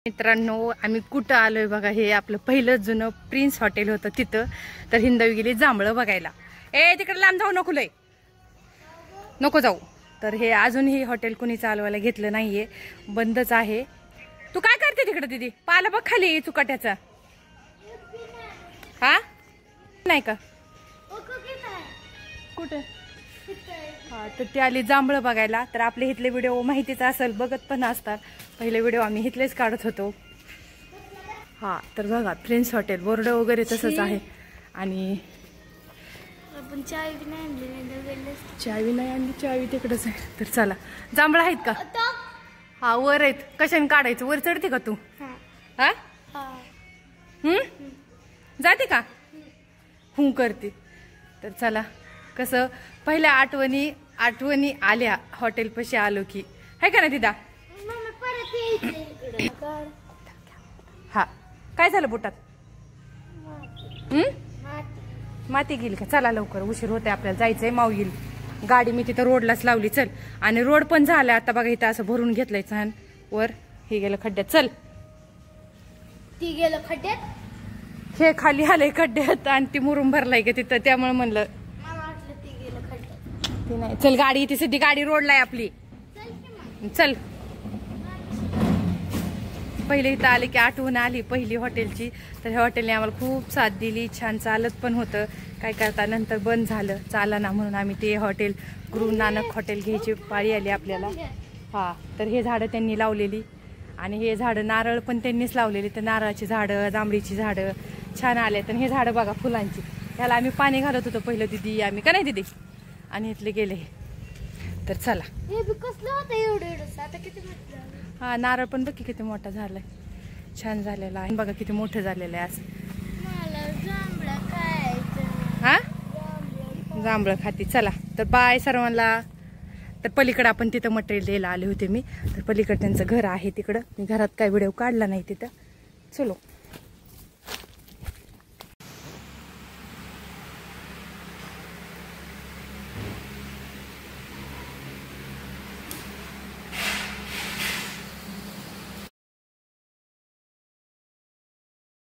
मित्रांनो, आम्ही कुठं आलोय बघा. हे आपलं पहिलं जुनं प्रिन्स हॉटेल होतं तिथं. तर हिंदवी गेली जांभळं बघायला. तिकडे लांब जाऊ नको, लय नको जाऊ. तर हे अजूनही हॉटेल कुणी चालवायला घेतलं नाहीये, बंदच आहे. तू काय करते तिकडे दीदी? पाला बघ खाली चुकाट्याचा. हा नाही का कुठे? हा, तर ते आली जांभळं बघायला. तर आपले इथले व्हिडिओ माहितीच असेल, बघत पण असतात. पहिले व्हिडिओ आम्ही इथलेच काढत होतो. हा, तर बघा प्रिन्स हॉटेल बोर्ड वगैरे तसंच आहे. आणि आपण चावी नाही आणली, चावी नाही आणली, चावी तिकडच आहे. तर चला, जांभळं आहेत का? हा, वर आहेत. कशाने काढायचं? वर चढते का तू? हा, जाते का? करते. तर चला, कसं पहिल्या आठवणी आल्या हॉटेल पशी आलो की, है का ना दिदा? हा, काय झालं बुटात? माती गेली का? चला लवकर, उशीर होते, आपल्याला जायचंय. माऊ येईल. गाडी मी तिथं रोडलाच लावली. चल. आणि रोड पण झाला आता बघा. इथं असं भरून घेतलंय छान. वर हे गेलं खड्ड्यात. चल, ती गेलं खड्ड्यात, हे खाली आलंय खड्ड्यात. आणि ती मुरुम भरलाय का तिथं, त्यामुळे म्हणलं मला वाटलं ती गेलं खड्ड्यात. ते नाही. चल, गाडी इथे सध्या गाडी रोडला आहे आपली. चल. पहिले इथं आले की आठवण आली पहिली हॉटेलची. तर ह्या हॉटेलने आम्हाला खूप साथ दिली. छान चालत पण होतं. काय करता नंतर बंद झालं, चाला ना, म्हणून आम्ही ते हॉटेल गुरु नानक हॉटेल घ्यायची पाळी आली आपल्याला. हा, तर हे झाडं त्यांनी लावलेली. आणि हे झाडं नारळ पण त्यांनीच लावलेली. तर नारळाची झाडं, जांभळीची झाडं छान आले. तर हे झाडं बघा फुलांची, ह्याला आम्ही पाणी घालत होतो पहिलं दिदी आम्ही, का नाही दिदी? आणि इथले गेले. तर चला. हे बी कसलं होतं एवढं, आता किती मोठं. हा, नारळ पण बघ किती मोठा झालाय, छान झालेला आहे बघा, किती मोठं झालेलं आहे असं. मला जांभळं खायचं. हा, जांभळं खाती. चला, तर बाय सर्वांना. तर पलीकडे आपण तिथं मटेरियल द्यायला आले होते मी. तर पलीकडे त्यांचं घर आहे तिकडं. मी घरात काय व्हिडिओ काढला नाही तिथं. चलो.